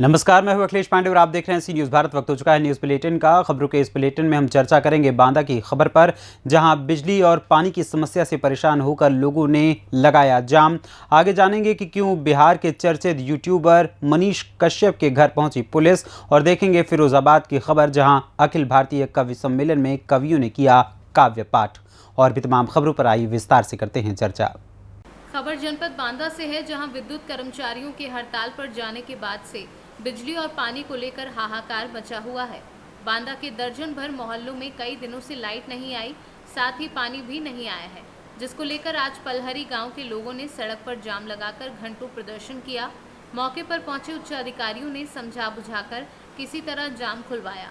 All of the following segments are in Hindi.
नमस्कार, मैं हूं अखिलेश पांडे और आप देख रहे हैं सी न्यूज़ भारत। वक्त हो चुका है न्यूज़ बुलेटिन का। खबरों के इस बुलेटिन में हम चर्चा करेंगे बांदा की खबर पर, जहां बिजली और पानी की समस्या से परेशान होकर लोगों ने लगाया जाम। आगे जानेंगे कि क्यों बिहार के चर्चित यूट्यूबर मनीष कश्यप के घर पहुंची पुलिस, और देखेंगे फिरोजाबाद की खबर, जहां अखिल भारतीय कवि सम्मेलन में कवियों ने किया काव्य पाठ। और भी तमाम खबरों पर आई विस्तार से करते हैं चर्चा। खबर जनपद बांदा से है, जहां विद्युत कर्मचारियों के हड़ताल पर जाने के बाद से बिजली और पानी को लेकर हाहाकार मचा हुआ है। बांदा के दर्जन भर मोहल्लों में कई दिनों से लाइट नहीं आई, साथ ही पानी भी नहीं आया है, जिसको लेकर आज पलहरी गांव के लोगों ने सड़क पर जाम लगाकर घंटों प्रदर्शन किया। मौके पर पहुंचे उच्च अधिकारियों ने समझा बुझाकर किसी तरह जाम खुलवाया।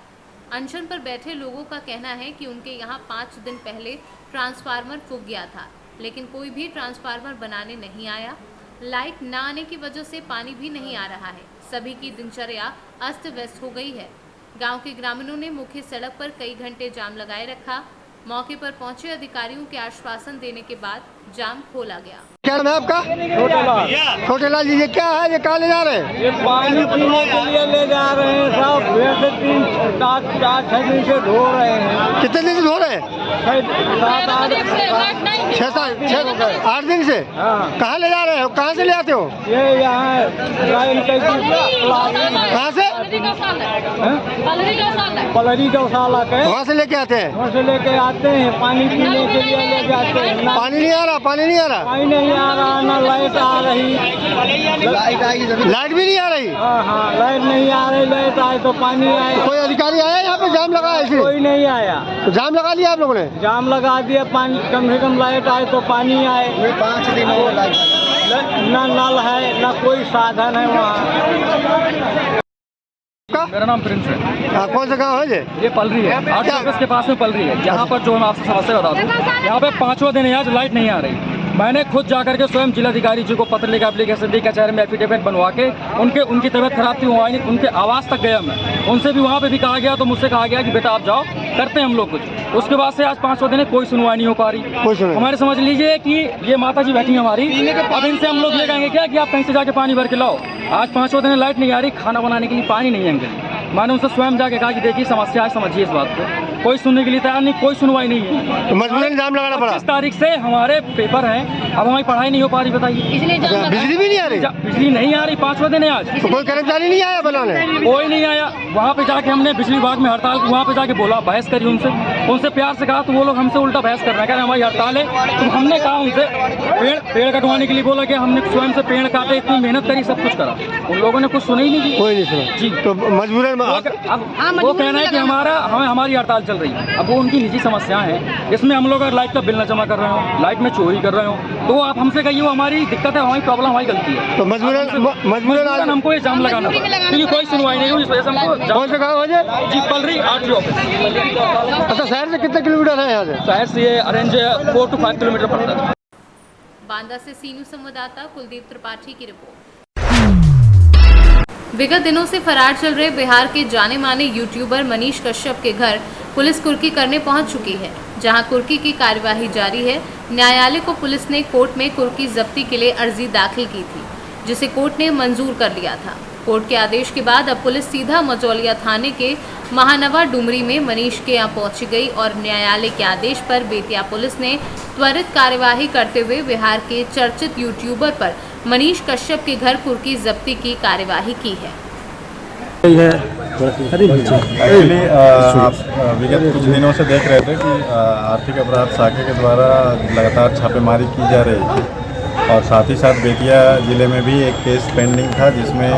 अनशन पर बैठे लोगों का कहना है कि उनके यहाँ 5 दिन पहले ट्रांसफार्मर फूक गया था, लेकिन कोई भी ट्रांसफार्मर बनाने नहीं आया। लाइट न आने की वजह से पानी भी नहीं आ रहा है। सभी की दिनचर्या अस्त व्यस्त हो गई है। गांव के ग्रामीणों ने मुख्य सड़क पर कई घंटे जाम लगाए रखा। मौके पर पहुंचे अधिकारियों के आश्वासन देने के बाद जाम खोला गया। क्या नाम है आपका? छोटे लाल जी, ये क्या है? ये कहाँ ले जा रहे हैं? ये पानी पीने के लिए ले जा रहे हैं साहब। वैसे 3-4-6 दिन से धो रहे हैं। कितने दिन से धो रहे हैं? 8 दिन से। हाँ। कहाँ ले जा रहे हो? कहाँ से ले आते हो? ये यहाँ लाइन कहाँ से? पलरी गौशाला के वहाँ से लेके आते हैं। वहाँ से लेके आते हैं, पानी पीने के लिए ले जाते हैं। पानी नहीं आ रहा, पानी नहीं आ रहा, पानी नहीं आ रहा, ना लाइट आ रही। लाइट भी नहीं आ रही। हाँ, लाइट नहीं आ रही। लाइट आए तो पानी आए। कोई अधिकारी आया यहाँ पे जाम लगाया? इसलिए कोई नहीं आया। तो जाम लगा लिया आप लोगों ने? जाम लगा दिया। पानी कम से कम लाइट आए तो पानी आए। 5 दिन हो गए। ना नल है, ना कोई साधन है वहाँ। मेरा नाम प्रिंस है। कौन सा गाँव है ये पलरी है, 8 ऑफिस के पास में पलरी है। यहाँ पर जो हम आपसे समस्या बता दूँ, यहाँ पे 5वां दिन है आज लाइट नहीं आ रही। मैंने खुद जाकर के स्वयं जिलाधिकारी जी को पत्र लिखा, एप्लीकेशन दी, कचहरी में एफिडेविट बनवा के उनकी तबीयत खराब थी, वो आई नहीं, उनके आवास तक गया मैं। उनसे भी वहाँ पे भी कहा गया, तो मुझसे कहा गया कि बेटा आप जाओ, करते हैं हम लोग कुछ। उसके बाद से आज 5वां दिन है, कोई सुनवाई नहीं हो पा रही। हमारे समझ लीजिए कि ये माता जी बैठी है हमारी, अब इनसे हम लोग ले जाएंगे क्या कि आप कहीं से जाके पानी भर के लाओ। आज 5वां दिन लाइट नहीं आ रही, खाना बनाने के लिए पानी नहीं है। मैंने उनसे स्वयं जाके कहा कि देखिए समस्या है, समझिए इस बात को। कोई सुनने के लिए तैयार नहीं, कोई सुनवाई नहीं है। तो मजबूरन जाम लगाना पड़ा। 25 तारीख से हमारे पेपर हैं, अब हमारी पढ़ाई नहीं हो पा रही, बताइए। बिजली भी नहीं आ रही? बिजली नहीं आ रही, 5वां दिन है आज। तो कोई कर्मचारी नहीं आया बनाने? कोई नहीं आया। वहाँ पे जाके हमने बिजली विभाग में हड़ताल, वहाँ पे जाके बोला, बहस करी उनसे प्यार से कहा, तो वो लोग हमसे उल्टा बहस कर रहे हैं, कह रहे हमारी हड़ताल है। तो हमने कहा उनसे पेड़ कटवाने के लिए बोला कि हमने स्वयं से पेड़ काटे, इतनी मेहनत करी, सब कुछ करा, उन लोगों ने कुछ सुना ही नहीं। कोई नहीं सुना जी। तो मजबूरन अब वो कहना है कि हमारी हड़ताल चल रही है। अब वो उनकी निजी समस्याएं हैं। इसमें हम लोग अगर लाइट का बिल न जमा कर रहे हो, लाइट में चोरी कर रहे हो, तो आप हमसे कहिए वो हमारी दिक्कत है, हमारी प्रॉब्लम, हमारी गलती है। तो मजबूरन हमको ये जाम लगाना पड़ा, क्योंकि कोई सुनवाई नहीं हुई, इस वजह से हमको। कौन सा गाँव है जी पलरी, 8 ऑफिस। अच्छा, शहर से कितने किलोमीटर है यहाँ से? शहर से ये अरेंज 4 to 5 किलोमीटर पड़ता है। बांदा से सी न्यूज़ संवाददाता कुलदीप त्रिपाठी की रिपोर्ट। विगत दिनों से फरार चल रहे बिहार के जाने माने यूट्यूबर मनीष कश्यप के घर पुलिस कुर्की करने पहुंच चुकी है, जहां कुर्की की कार्यवाही जारी है। न्यायालय को पुलिस ने कोर्ट में कुर्की जब्ती के लिए अर्जी दाखिल की थी, जिसे कोर्ट ने मंजूर कर लिया था। कोर्ट के आदेश के बाद अब पुलिस सीधा मजौलिया थाने के महानवा डुमरी में मनीष के यहाँ पहुंच गई और न्यायालय के आदेश पर बेतिया पुलिस ने त्वरित कार्यवाही करते हुए बिहार के चर्चित यूट्यूबर पर मनीष कश्यप के घर कुर्की जब्ती की कार्यवाही की है। एक्चुअली विगत कुछ दिनों से देख रहे थे कि आर्थिक अपराध शाखा के द्वारा लगातार छापेमारी की जा रही थी, और साथ ही साथ बेतिया ज़िले में भी एक केस पेंडिंग था, जिसमें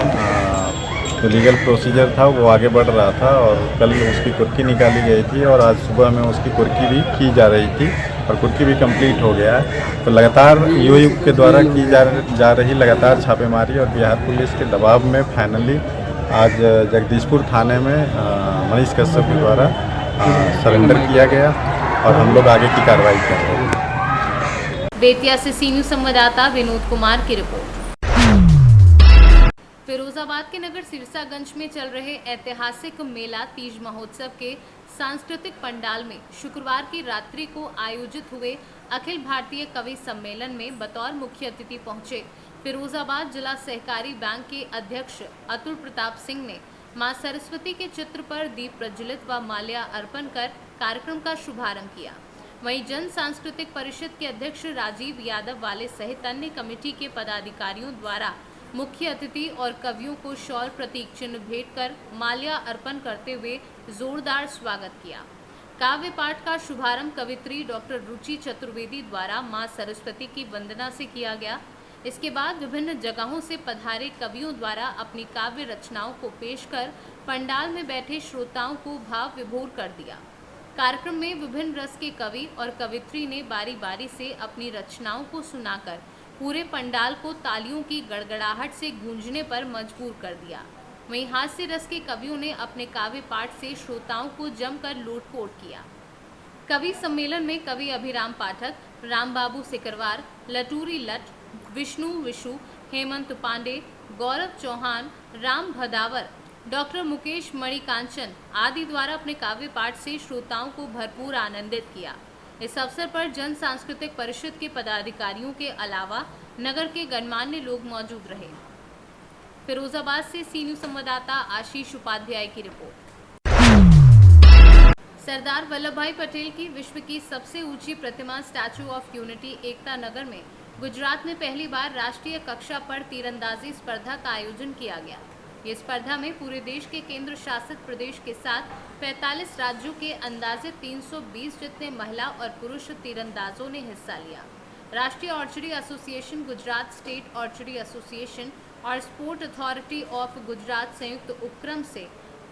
जो लीगल प्रोसीजर था वो आगे बढ़ रहा था, और कल उसकी कुर्की निकाली गई थी, और आज सुबह में उसकी कुर्की भी की जा रही थी, और कुर्की भी कंप्लीट हो गया है। तो लगातार यूयू के द्वारा की जा रही लगातार छापेमारी और बिहार पुलिस के दबाव में फाइनली आज जगदीशपुर थाने में मनीष कश्यप के द्वारा सरेंडर किया गया, और हम लोग आगे की कार्रवाई कर रहे हैं। बेतिया से सी न्यूज़ संवाददाता विनोद कुमार की रिपोर्ट। फिरोजाबाद के नगर सिरसागंज में चल रहे ऐतिहासिक मेला तीज महोत्सव के सांस्कृतिक पंडाल में शुक्रवार की रात्रि को आयोजित हुए अखिल भारतीय कवि सम्मेलन में बतौर मुख्य अतिथि पहुंचे फिरोजाबाद जिला सहकारी बैंक के अध्यक्ष अतुल प्रताप सिंह ने मां सरस्वती के चित्र पर दीप प्रज्वलित व माल्या अर्पण कर कार्यक्रम का शुभारंभ किया। वहीं जन सांस्कृतिक परिषद के अध्यक्ष राजीव यादव वाले सहित अन्य कमेटी के पदाधिकारियों द्वारा मुख्य अतिथि और कवियों को शॉल प्रतीक चिन्ह भेंट कर माल्या अर्पण करते हुए जोरदार स्वागत किया। काव्य पाठ का शुभारंभ कवित्री डॉक्टर रुचि चतुर्वेदी द्वारा मां सरस्वती की वंदना से किया गया। इसके बाद विभिन्न जगहों से पधारे कवियों द्वारा अपनी काव्य रचनाओं को पेश कर पंडाल में बैठे श्रोताओं को भाव विभोर कर दिया। कार्यक्रम में विभिन्न रस के कवि और कवित्री ने बारी बारी से अपनी रचनाओं को सुनाकर पूरे पंडाल को तालियों की गड़गड़ाहट से गूंजने पर मजबूर कर दिया। वहीं हास्य रस के कवियों ने अपने काव्य पाठ से श्रोताओं को जमकर लोटपोट किया। कवि सम्मेलन में कवि अभिराम पाठक, रामबाबू सिकरवार, लटूरी लट, विष्णु विशु, हेमंत पांडे, गौरव चौहान, राम भदावर, डॉक्टर मुकेश मणिकांचन आदि द्वारा अपने काव्य पाठ से श्रोताओं को भरपूर आनंदित किया। इस अवसर पर जन सांस्कृतिक परिषद के पदाधिकारियों के अलावा नगर के गणमान्य लोग मौजूद रहे। फिरोजाबाद से सी न्यूज़ संवाददाता आशीष उपाध्याय की रिपोर्ट। सरदार वल्लभ भाई पटेल की विश्व की सबसे ऊंची प्रतिमा statue of unity Ekta Nagar में गुजरात में पहली बार राष्ट्रीय कक्षा पर तीरंदाजी स्पर्धा का आयोजन किया गया। ये स्पर्धा में पूरे देश के केंद्र शासित प्रदेश के साथ 45 राज्यों के अंदाजे 320 जितने महिला और पुरुष तीरंदाजों ने हिस्सा लिया। राष्ट्रीय archery association Gujarat, state archery association और स्पोर्ट अथॉरिटी ऑफ गुजरात संयुक्त उपक्रम से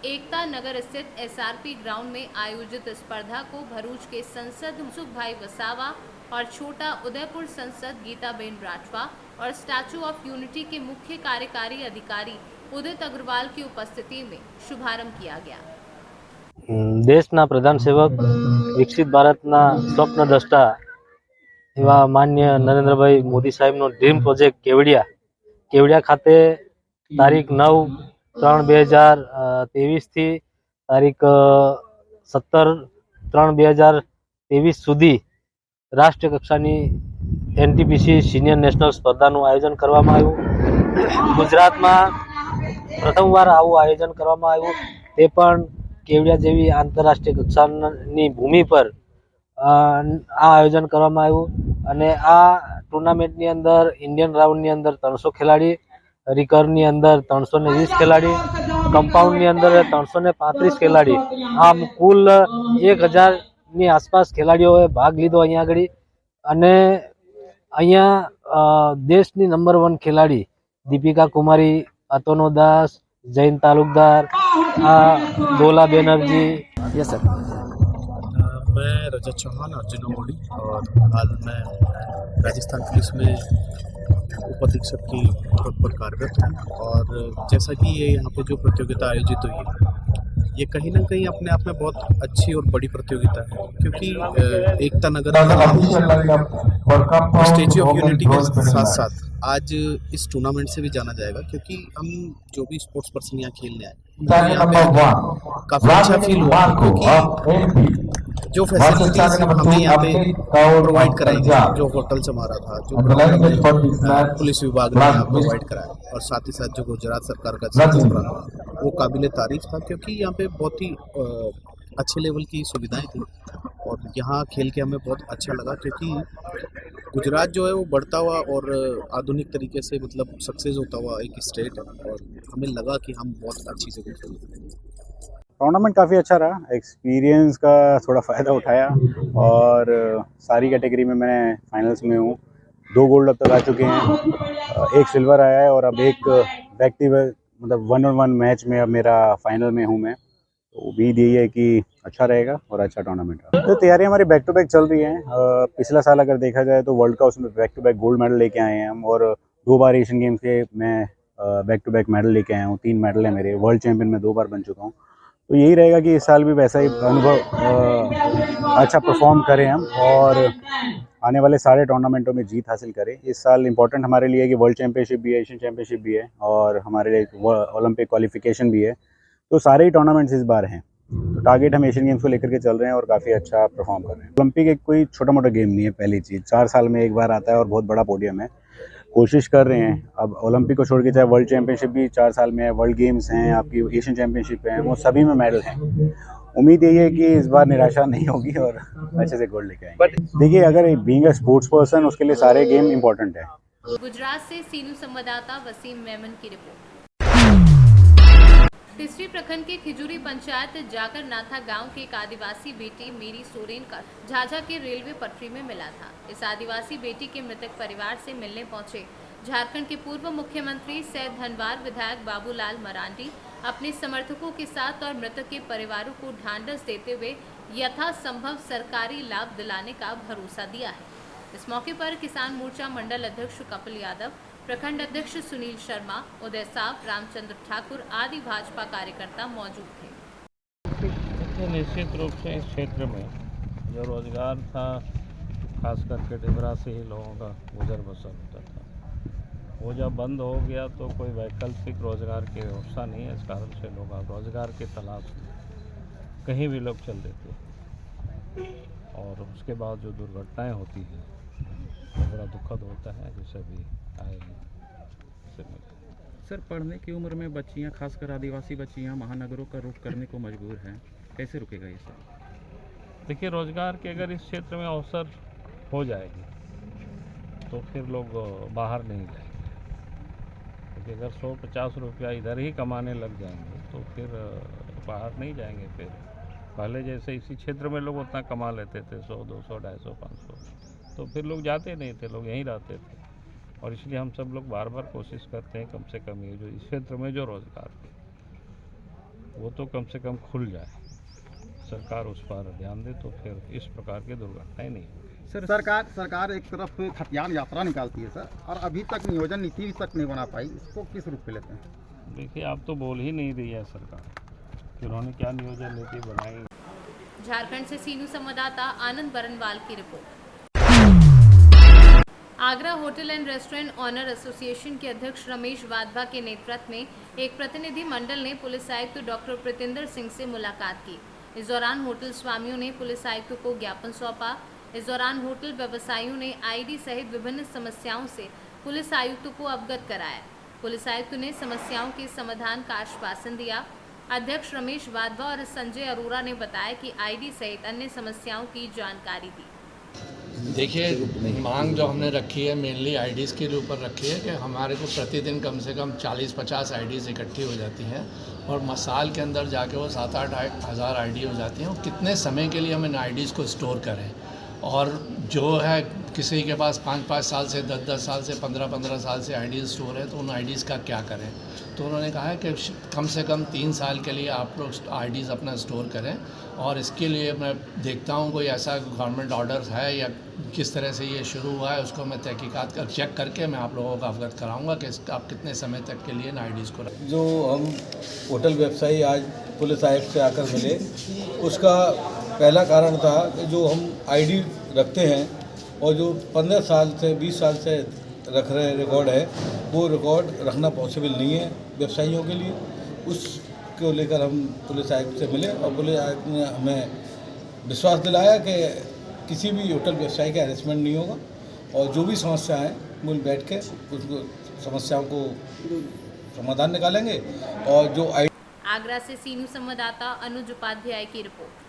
एकता नगर स्थित एसआरपी ग्राउंड में आयोजित स्पर्धा को भरूच के सांसद सुख भाई वसावा और छोटा उदयपुर सांसद गीताबेन राठवा और स्टैचू ऑफ यूनिटी के मुख्य कार्यकारी अधिकारी उदित अग्रवाल की उपस्थिति में शुभारंभ किया गया। देशना प्रधान सेवक, विकसित भारतना स्वप्नद्रष्टा एवा मान्य नरेंद्रभाई मोदी साहेबनो ड्रीम प्रोजेक्ट केवड़िया खाते तारीख 9/3/2023 थी तारीख 17/3/2023 सुधी राष्ट्रीय कक्षानी एनटीपीसी सीनियर नेशनल स्पर्धाનું आयोजन કરવામાં આવ્યું। ગુજરાતમાં પ્રથમવાર આવું આયોજન કરવામાં આવ્યું, તે પણ કેવડિયા જેવી આંતરરાષ્ટ્રીય કક્ષાની ભૂમિ પર આ આયોજન કરવામાં આવ્યું। અને આ ટુર્નામેન્ટની અંદર ઇન્ડિયન રાઉન્ડની અંદર 300 ખેલાડી, રિકર્વની અંદર 320 ખેલાડી, કમ્પાઉન્ડની અંદર 335 ખેલાડી, આમ કુલ 1000ની આસપાસ ખેલાડીઓએ ભાગ લીધો અહીંયા આગળ। અને અહીંયા દેશની નંબર 1 ખેલાડી दीपिका कुमारी, अतोनो दास, जैन तालुकदार, दोला बैनर्जी। Yes sir. मैं रजत चौहान, अर्जुन मोड़ी, और हाल मैं राजस्थान पुलिस में उप अधीक्षक की पद पर कार्यरत हूँ। और जैसा कि ये यहाँ पे जो प्रतियोगिता आयोजित हुई है, ये कहीं ना कहीं अपने आप में बहुत अच्छी और बड़ी प्रतियोगिता है, क्योंकि Ekta Nagar statue of unity के साथ साथ आज इस टूर्नामेंट से भी जाना जाएगा, क्योंकि हम जो भी स्पोर्ट्स पर्सन यहाँ खेलने आए यहाँ पे काफ़ी अच्छा फील हुआ, क्योंकि जो फैसिलिटीज हमें यहाँ पे प्रोवाइड कराएंगे, जो होटल्स हमारा था, जो पुलिस विभाग ने यहाँ प्रोवाइड कराया, और साथ ही साथ जो गुजरात सरकार का वो काबिल तारीफ था, क्योंकि यहाँ पे बहुत ही अच्छे लेवल की सुविधाएं थी। और यहाँ खेल के हमें बहुत अच्छा लगा, क्योंकि गुजरात जो है वो बढ़ता हुआ और आधुनिक तरीके से मतलब सक्सेस होता हुआ एक स्टेट है, और हमें लगा कि हम बहुत अच्छी जगह खेल। टूर्नामेंट काफ़ी अच्छा रहा, एक्सपीरियंस का थोड़ा फ़ायदा उठाया, और सारी कैटेगरी में मैं फाइनल्स में हूँ। 2 गोल्ड अब तक आ चुके हैं, 1 सिल्वर आया है, और अब एक व्यक्तिगत मतलब 1-on-1 मैच में अब मेरा फाइनल में हूँ मैं। तो उम्मीद यही है कि अच्छा रहेगा और अच्छा टूर्नामेंट रहा। तो तैयारी हमारी बैक टू बैक चल रही है। पिछला साल अगर देखा जाए तो वर्ल्ड का उसमें back to back gold medal लेके आए हैं हम, और 2 बार एशियन गेम्स के मैं बैक टू बैक मेडल लेके आया हूँ। 3 मेडल है मेरे, वर्ल्ड चैंपियन में 2 बार बन चुका हूँ। तो यही रहेगा कि इस साल भी वैसा ही अनुभव अच्छा परफॉर्म करें हम, और आने वाले सारे टूर्नामेंटों में जीत हासिल करें। इस साल इम्पोर्टेंट हमारे लिए कि वर्ल्ड चैंपियनशिप भी है, एशियन चैंपियनशिप भी है, और हमारे लिए ओलंपिक क्वालिफिकेशन भी है। तो सारे ही टूर्नामेंट्स इस बार हैं, तो टारगेट हम एशियन गेम्स को लेकर के चल रहे हैं और काफ़ी अच्छा परफॉर्म कर रहे हैं। ओलंपिक एक कोई छोटा मोटा गेम नहीं है, पहली चीज़ 4 साल में एक बार आता है और बहुत बड़ा पोडियम है। कोशिश कर रहे हैं। अब ओलंपिक को छोड़ के चाहे वर्ल्ड चैंपियनशिप भी 4 साल में है, वर्ल्ड गेम्स हैं, आपकी एशियन चैंपियनशिप है, वो सभी में मेडल हैं। उम्मीद यही है कि इस बार निराशा नहीं होगी और अच्छे से गोल्ड लेके आएंगे। देखिए, अगर बीइंग अ स्पोर्ट्स पर्सन, उसके लिए सारे गेम इंपॉर्टेंट है। गुजरात से सीनू संवाददाता वसीम मेमन की रिपोर्ट। तीसरी प्रखंड के खिजूरी पंचायत जाकर नाथा गांव के एक आदिवासी बेटी मेरी सोरेन का झाझा के रेलवे पटरी में मिला था। इस आदिवासी बेटी के मृतक परिवार से मिलने पहुंचे झारखंड के पूर्व मुख्यमंत्री सह धनवार विधायक बाबूलाल मरांडी अपने समर्थकों के साथ और मृतक के परिवारों को ढांढस देते हुए यथासंभव सरकारी लाभ दिलाने का भरोसा दिया है। इस मौके पर किसान मोर्चा मंडल अध्यक्ष कपिल यादव, प्रखंड अध्यक्ष सुनील शर्मा, उदय साव, रामचंद्र ठाकुर आदि भाजपा कार्यकर्ता मौजूद थे। निश्चित रूप से इस क्षेत्र में जो रोजगार था, खास करके डिबरा से ही लोगों का गुजर बसर होता था, वो जब बंद हो गया तो कोई वैकल्पिक रोजगार की व्यवस्था नहीं है। इस कारण से लोग अब रोजगार की तलाश में कहीं भी लोग चल देते हैं और उसके बाद जो दुर्घटनाएं होती हैं वो बड़ा दुखद होता है, जिसे भी आए सर, पढ़ने की उम्र में बच्चियां, खासकर आदिवासी बच्चियां महानगरों का रुख करने को मजबूर हैं, कैसे रुकेगा ये सर? देखिए, रोजगार के अगर इस क्षेत्र में अवसर हो जाएगी तो फिर लोग बाहर नहीं जाएंगे, क्योंकि अगर 150 रुपया इधर ही कमाने लग जाएंगे तो फिर बाहर नहीं जाएंगे। फिर पहले जैसे इसी क्षेत्र में लोग उतना कमा लेते थे, 100, 200, 250, 500, तो फिर लोग जाते नहीं थे, लोग यहीं रहते थे। और इसलिए हम सब लोग बार बार कोशिश करते हैं कम से कम ये जो इस क्षेत्र में जो रोजगार है वो तो कम से कम खुल जाए, सरकार उस पर ध्यान दे तो फिर इस प्रकार की दुर्घटनाएं नहीं होगी। सर, सरकार एक तरफ खतियान यात्रा निकालती है सर, और अभी तक नियोजन नीति तक नहीं बना पाई, इसको किस रूप में लेते हैं? देखिए, आप तो बोल ही नहीं रही है सरकार कि उन्होंने क्या नियोजन नीति बनाई। झारखंड से सीनू संवाददाता आनंद बरनवाल की report. Agra hotel and restaurant owner association के अध्यक्ष रमेश वाधवा के नेतृत्व में एक प्रतिनिधि मंडल ने पुलिस आयुक्त डॉक्टर प्रीतिंदर सिंह से मुलाकात की। इस दौरान होटल स्वामियों ने पुलिस आयुक्त को ज्ञापन सौंपा। इस दौरान होटल व्यवसायियों ने आईडी सहित विभिन्न समस्याओं से पुलिस आयुक्त को अवगत कराया। पुलिस आयुक्त ने समस्याओं के समाधान का आश्वासन दिया। अध्यक्ष रमेश वाधवा और संजय अरोरा ने बताया कि आईडी सहित अन्य समस्याओं की जानकारी दी। देखिए, मांग जो हमने रखी है मेनली आईडीज़ के ऊपर रखी है कि हमारे को प्रतिदिन कम से कम 40-50 आईडीज़ इकट्ठी हो जाती हैं और साल के अंदर जाके वो 7-8 हज़ार आईडी हो जाती हैं। और कितने समय के लिए हम इन आईडीज़ को स्टोर करें, और जो है किसी के पास 5-5 साल से 10-10 साल से 15-15 साल से आईडीज़ स्टोर है, तो उन आईडीज़ का क्या करें। तो उन्होंने कहा है कि कम से कम 3 साल के लिए आप लोग आईडीज़ अपना स्टोर करें, और इसके लिए मैं देखता हूँ कोई ऐसा गवर्नमेंट ऑर्डर है या किस तरह से ये शुरू हुआ है, उसको मैं तहकीकात कर चेक करके मैं आप लोगों को अवगत कराऊंगा कि आप कितने समय तक के लिए इन आईडीज़ को रखें। जो हम होटल व्यवसायी आज पुलिस आयुक्त से आकर मिले, उसका पहला कारण था कि जो हम आईडी रखते हैं और जो 15 साल से 20 साल से रख रहे रिकॉर्ड है, वो रिकॉर्ड रखना पॉसिबल नहीं है व्यवसायियों के लिए। उसको लेकर हम पुलिस आयुक्त से मिले और पुलिस आयुक्त ने हमें विश्वास दिलाया कि किसी भी होटल व्यवसायी का हैरेसमेंट नहीं होगा, और जो भी समस्याएं हैं मिल बैठ के उसको समस्याओं को समाधान निकालेंगे। और जो आगरा से सीनू संवाददाता अनुज उपाध्याय की रिपोर्ट।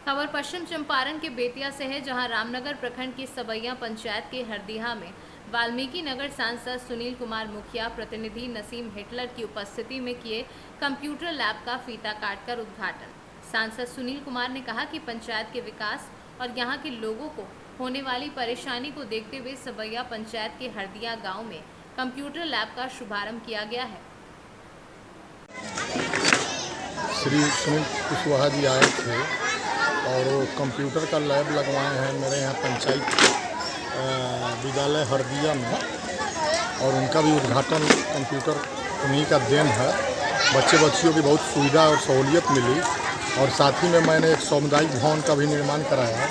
खबर पश्चिम चंपारण के बेतिया से है, जहां रामनगर प्रखंड की सबैया पंचायत के हरदीहा में वाल्मीकि नगर सांसद सुनील कुमार मुखिया प्रतिनिधि नसीम हिटलर की उपस्थिति में किए कंप्यूटर लैब का फीता काटकर उद्घाटन। सांसद सुनील कुमार ने कहा कि पंचायत के विकास और यहां के लोगों को होने वाली परेशानी को देखते हुए सबैया पंचायत के हरदिया गांव में कंप्यूटर लैब का शुभारंभ किया गया है। श्री सुनील कुशवाहा जी आए थे और वो कंप्यूटर का लैब लगवाए हैं मेरे यहाँ पंचायत विद्यालय हरदिया में, और उनका भी उद्घाटन कंप्यूटर उन्हीं का देन है। बच्चियों की बहुत सुविधा और सहूलियत मिली, और साथ ही में मैंने एक सामुदायिक भवन का भी निर्माण कराया,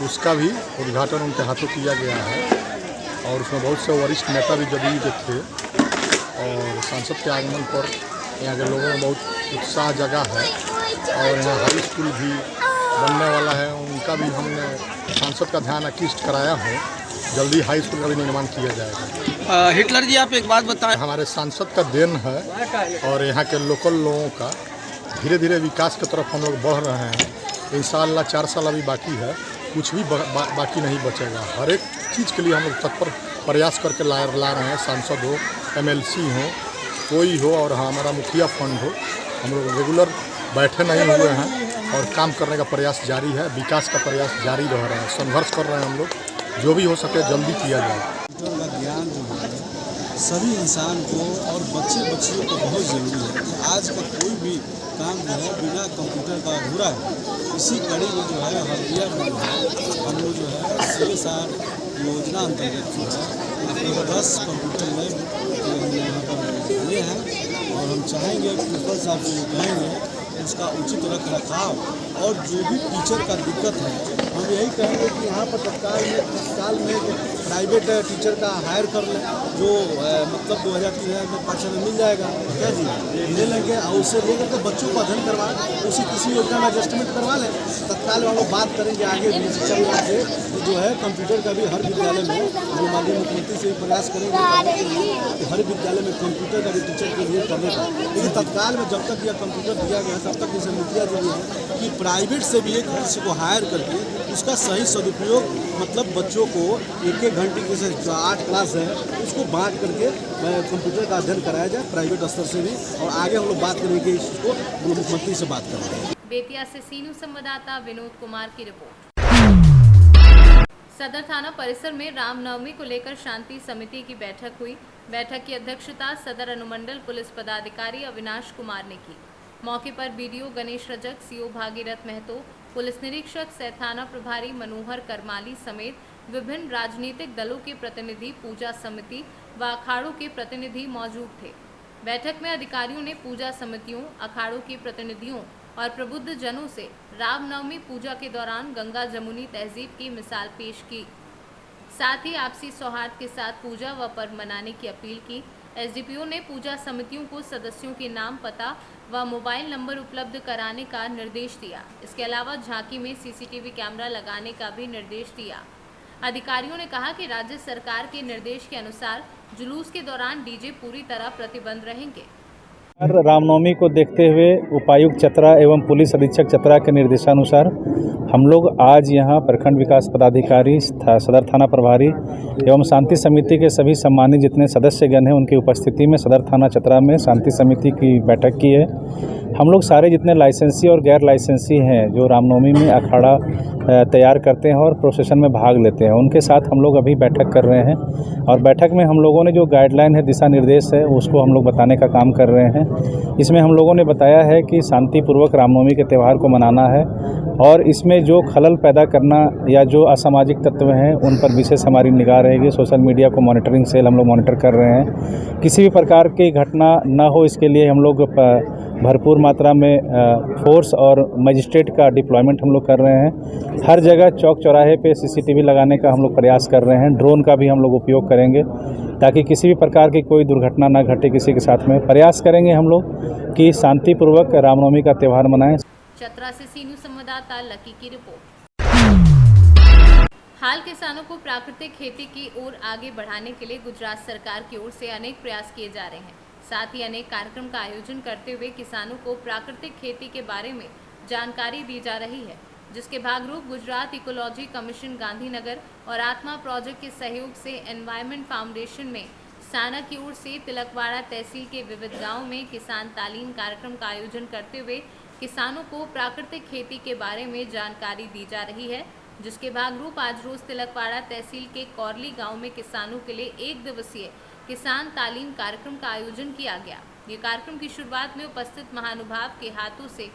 उसका भी उद्घाटन उनके हाथों किया गया है। और उसमें बहुत से वरिष्ठ नेता भी जदयू के थे, और सांसद के आगमन पर यहाँ के लोगों में बहुत उत्साह जगा है। और यहाँ हाई स्कूल भी बनने वाला है, उनका भी हमने सांसद का ध्यान आकृष्ट कराया है। जल्दी हाई स्कूल का भी निर्माण किया जाएगा। हिटलर जी, आप एक बात बताएं। हमारे सांसद का देन है और यहाँ के लोकल लोगों का धीरे धीरे विकास की तरफ हम लोग बढ़ रहे हैं। इंशाअल्लाह 4 साल अभी बाकी है, कुछ भी बाकी नहीं बचेगा। हर एक चीज़ के लिए हम लोग तत्पर प्रयास करके ला रहे हैं। सांसद हो, MLC हो, कोई हो, और हमारा मुखिया फंड हो, हम लोग रेगुलर बैठे नहीं हुए हैं और काम करने का प्रयास जारी है। विकास का प्रयास जारी रह रहा है, संघर्ष कर रहे हैं हम लोग। जो भी हो सके जल्दी किया जाए। कंप्यूटर का ज्ञान जो है सभी इंसान को और बच्चियों को बहुत ज़रूरी है। आज का कोई भी काम जो है बिना कंप्यूटर का अधूरा है। इसी कड़ी में जो है हल्दिया में जो है हम लोग जो है CSR योजना अंतर्गत जो है 10 कंप्यूटर लैब जो हमने यहाँ पर लिए हैं और हम चाहेंगे प्रिंसिपल साहब से जो कहेंगे उसका उचित रख रखाव और जो भी टीचर का दिक्कत है हम यही कहेंगे कि यहाँ पर तत्काल में प्राइवेट टीचर का हायर कर लें, जो मतलब 2000-3000 में 5 में मिल जाएगा। क्या जी ले लेंगे और उससे लेकर के बच्चों को अध्ययन करवाएं, उसी किसी योजना में एडजस्टमेंट करवा लें। तत्काल में हम लोग बात करेंगे आगे भी शिक्षा विभाग से जो है कंप्यूटर का भी हर विद्यालय में हम माननीय मुख्यमंत्री से प्रयास करेंगे कि हर विद्यालय में कंप्यूटर का भी टीचर के लिए करने का। लेकिन तत्काल में जब तक यह कंप्यूटर दिया गया तब तक जैसे मुखिया जो है कि प्राइवेट से भी एक किसी को हायर करके उसका सही सदुपयोग मतलब बच्चों को 1-1 घंटे के जैसे 8 क्लास है उसको बांट करके कंप्यूटर का अध्ययन कराया जाए प्राइवेट स्तर से भी। और आगे हम लोग बात करेंगे इसको मुख्यमंत्री से बात करेंगे। बेतिया से सीनू संवाददाता विनोद कुमार की रिपोर्ट। सदर थाना परिसर में रामनवमी को लेकर शांति समिति की बैठक हुई। बैठक की अध्यक्षता सदर अनुमंडल पुलिस पदाधिकारी अविनाश कुमार ने की। मौके पर BDO Ganesh Rajak, CO Bhagirath Mahto, police निरीक्षक सह थाना प्रभारी मनोहर करमाली समेत विभिन्न राजनीतिक दलों के प्रतिनिधि, पूजा समिति व अखाड़ों के प्रतिनिधि मौजूद थे। बैठक में अधिकारियों ने पूजा समितियों, अखाड़ों के प्रतिनिधियों और प्रबुद्ध जनों से रामनवमी पूजा के दौरान गंगा जमुनी तहजीब की मिसाल पेश की। साथ ही आपसी सौहार्द के साथ पूजा व पर्व मनाने की अपील की। SDPO ने पूजा समितियों को सदस्यों के नाम, पता व मोबाइल नंबर उपलब्ध कराने का निर्देश दिया। इसके अलावा झांकी में CCTV कैमरा लगाने का भी निर्देश दिया। अधिकारियों ने कहा कि राज्य सरकार के निर्देश के अनुसार जुलूस के दौरान DJ पूरी तरह प्रतिबंध रहेंगे। रामनवमी को देखते हुए उपायुक्त चतरा एवं पुलिस अधीक्षक चतरा के निर्देशानुसार हम लोग आज यहाँ प्रखंड विकास पदाधिकारी, सदर थाना प्रभारी एवं शांति समिति के सभी सम्मानित जितने सदस्यगण हैं उनकी उपस्थिति में सदर थाना चतरा में शांति समिति की बैठक की है। हम लोग सारे जितने लाइसेंसी और गैर लाइसेंसी हैं जो रामनवमी में अखाड़ा तैयार करते हैं और प्रोसेशन में भाग लेते हैं उनके साथ हम लोग अभी बैठक कर रहे हैं। और बैठक में हम लोगों ने जो गाइडलाइन है, दिशा निर्देश है, उसको हम लोग बताने का काम कर रहे हैं। इसमें हम लोगों ने बताया है कि शांतिपूर्वक रामनवमी के त्यौहार को मनाना है और इसमें जो खलल पैदा करना या जो असामाजिक तत्व हैं उन पर विशेष हमारी निगाह रहेगी। सोशल मीडिया को मॉनिटरिंग सेल हम लोग मॉनिटर कर रहे हैं। किसी भी प्रकार की घटना न हो इसके लिए हम लोग भरपूर मात्रा में फोर्स और मजिस्ट्रेट का डिप्लॉयमेंट हम लोग कर रहे हैं। हर जगह चौक चौराहे पे CCTV लगाने का हम लोग प्रयास कर रहे हैं। ड्रोन का भी हम लोग उपयोग करेंगे ताकि किसी भी प्रकार की कोई दुर्घटना ना घटे किसी के साथ में। प्रयास करेंगे हम लोग कि शांतिपूर्वक रामनवमी का त्यौहार मनाएं। चतरा से सीनू संवाददाता लकी की रिपोर्ट। हाल किसानों को प्राकृतिक खेती की ओर आगे बढ़ाने के लिए गुजरात सरकार की ओर से अनेक प्रयास किए जा रहे हैं। साथ ही अनेक कार्यक्रम का आयोजन करते हुए किसानों को प्राकृतिक खेती के बारे में जानकारी दी जा रही है, जिसके भागरूप गुजरात इकोलॉजी कमीशन गांधीनगर और आत्मा प्रोजेक्ट के सहयोग से एनवायरमेंट फाउंडेशन में साना की ओर से तिलकवाड़ा तहसील के विविध गांवों में किसान तालीम कार्यक्रम का आयोजन करते हुए किसानों को प्राकृतिक खेती के बारे में जानकारी दी जा रही है, जिसके भागरूप आज रोज तिलकवाड़ा तहसील के कौरली गांव में किसानों के लिए 1 दिवसीय किसान तालीम कार्यक्रम का आयोजन किया गया। ये कार्यक्रम की शुरुआत में उपस्थित महानुभाव के हाथों से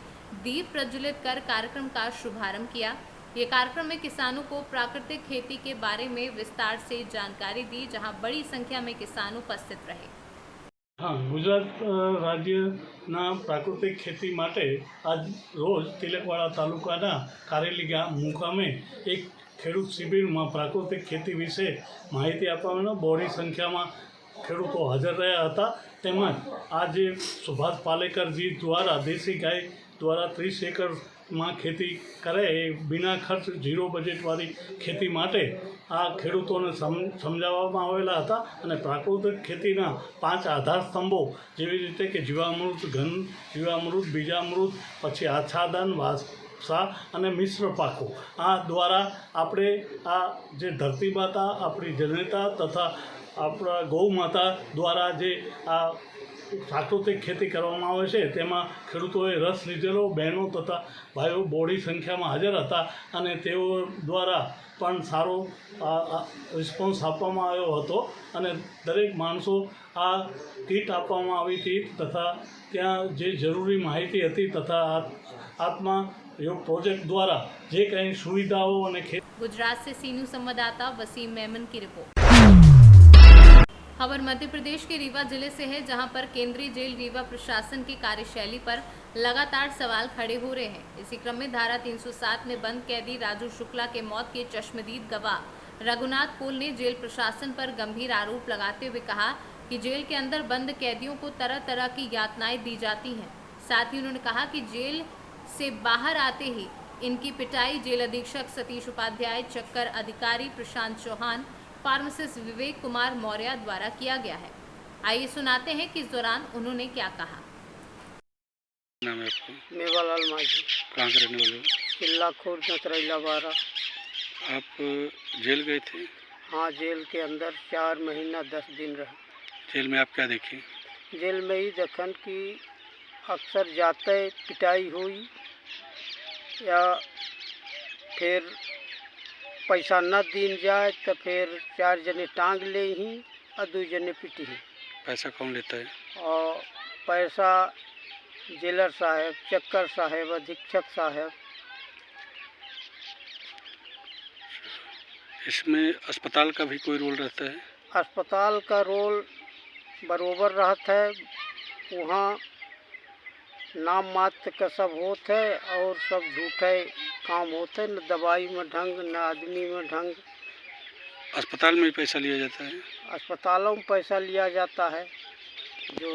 दीप प्रज्वलित कर कार्यक्रम का शुभारंभ किया। ये कार्यक्रम में किसानों को प्राकृतिक खेती के बारे में विस्तार से जानकारी दी, जहां बड़ी संख्या में किसान उपस्थित रहे। हाँ, गुजरात राज्यના પ્રાકૃતિક ખેતી માટે આજ રોજ તિલકવાડા તાલુકાના કારેલી ગામ મુકામે એક ખેડૂત શિબિરમાં પ્રાકૃતિક ખેતી વિશે માહિતી આપવાનો બહોળી સંખ્યામાં ખેડૂતો હાજર રહ્યા હતા। તેમજ આજે સુભાષ પાલેકરજી દ્વારા દેશી ગાય દ્વારા 30 એકર માં ખેતી કરે એ बिना ખર્ચ ઝીરો બજેટવાળી ખેતી માટે આ ખેડૂતોને સમજાવવામાં આવેલા હતા અને પ્રાકૃતિક ખેતીના 5 આધાર સ્તંભો જેવી રીતે કે જીવામૃત, ઘન જીવામૃત, બીજામૃત, પછી આચ્છાદન, વાસા અને મિશ્ર પાકો આ દ્વારા આપણે આ જે ધરતી માતા, આપણી જનતા તથા આપણા ગૌ માતા દ્વારા જે આ પ્રાકૃતિક ખેતી કરવામાં આવે છે તેમાં ખેડૂતોએ રસ લીધેલો, બહેનો તથા ભાઈઓ બહોળી સંખ્યામાં હાજર હતા અને તેઓ દ્વારા પણ સારો રિસ્પોન્સ આપવામાં આવ્યો હતો અને દરેક માણસો આ કીટ આપવામાં આવી હતી તથા ત્યાં જે જરૂરી માહિતી હતી तथा आत्मा योग प्रोजेक्ट द्वारा जे कई सुविधाओं અને गुजरात से सीनू संवाददाता वसीम मेमन की रिपोर्ट। खबर मध्य प्रदेश के रीवा जिले से है, जहां पर केंद्रीय जेल रीवा प्रशासन की कार्यशैली पर लगातार सवाल खड़े हो रहे हैं। इसी क्रम में धारा 307 में बंद कैदी राजू शुक्ला के मौत के चश्मदीद गवाह रघुनाथ कोल ने जेल प्रशासन पर गंभीर आरोप लगाते हुए कहा कि जेल के अंदर बंद कैदियों को तरह तरह की यातनाएं दी जाती हैं। साथ ही उन्होंने कहा कि जेल से बाहर आते ही इनकी पिटाई जेल अधीक्षक सतीश उपाध्याय, चक्कर अधिकारी प्रशांत चौहान, फार्मासिस्ट विवेक कुमार मौर्य द्वारा किया गया है। आइए सुनाते हैं कि इस दौरान उन्होंने क्या कहा। नाम है आपको? मेवालाल माझी। कहाँ के रहने वाले हो? किला खुर्द नसरैला 12। आप जेल गए थे? हाँ, जेल के अंदर 4 महीना 10 दिन रहे। जेल में आप क्या देखे? जेल में ही देखन कि अक्सर जाते पिटाई हुई या फिर पैसा न दीन जाए तो फिर 4 जने टांग ले ही और 2 जने पिटी ही। पैसा कौन लेता है? और पैसा जेलर साहब, चक्कर साहब, अधीक्षक साहब। इसमें अस्पताल का भी कोई रोल रहता है? अस्पताल का रोल बरोबर रहता है। वहाँ नाम मात्र का सब होता है और सब झूठे काम होते हैं, न दवाई में ढंग न आदमी में ढंग। अस्पताल में ही पैसा लिया जाता है? अस्पतालों में पैसा लिया जाता है। जो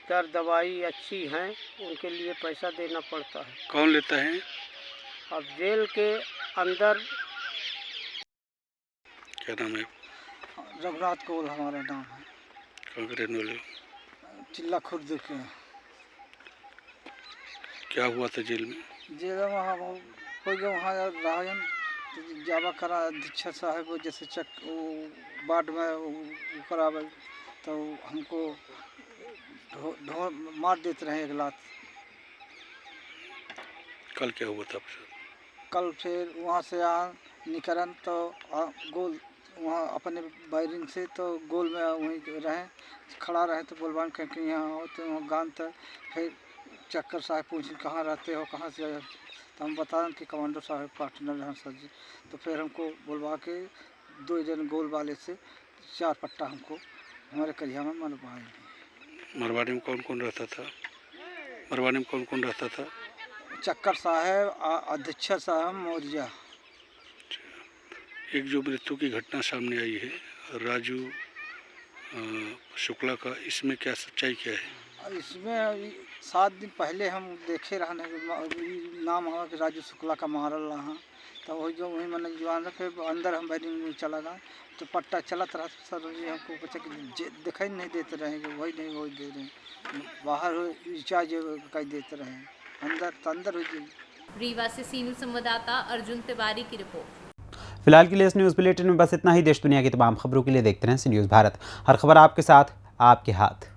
दर दवाई अच्छी हैं उनके लिए पैसा देना पड़ता है। कौन लेता है? अब जेल के अंदर क्या नाम है? रघुनाथ कोल हमारा नाम है। कहाँ के रहने वाले हो? चिल्ला खुर्द के। क्या हुआ था जेल में? जेल में वहाँ रायन जावा करा अधीक्षक साहब जैसे वार्ड में करावे तो हमको मार देते रहे एक लात। कल क्या हुआ था आपसे? कल फिर वहाँ से निकलन तो गोल वहाँ अपने बायरिंग से तो गोल में वहीं रहे, खड़ा रहे तो बोलबान कह के यहाँ हो तो वहाँ गान था। फिर चक्कर साहब पूछे कहाँ रहते हो, कहाँ से? तो हम बताएं कि कमांडर साहब पार्टनर हैं सर जी। तो फिर हमको बुलवा के 2 जन गोल वाले से 4 पट्टा हमको हमारे करिया में मरवाए। मरवाने में कौन कौन रहता था? मरवाने में कौन कौन रहता था? चक्कर साहब, अधीक्षक साहब, मौर्य। एक जो मृत्यु की घटना सामने आई है राजू शुक्ला का, इसमें क्या सच्चाई क्या है? इसमें 7 दिन पहले हम देखे रहने नाम हुआ कि राजू शुक्ला का मारल रहा। तो वही जो वही मैंने जवान फिर अंदर हम बैरिंग में चला गया तो पट्टा चलत रहा। सर जी हमको बच्चा कि दिखाई नहीं देते रहे, वही नहीं वही दे रहे, बाहर रिचार्ज कहीं देते रहे, अंदर हो गई। रीवा से सीनू संवाददाता अर्जुन तिवारी की रिपोर्ट। फिलहाल के लिए इस न्यूज़ बुलेटिन में बस इतना ही। देश दुनिया की तमाम खबरों के लिए देखते रहें सी न्यूज़ भारत। हर खबर आपके साथ, आपके हाथ।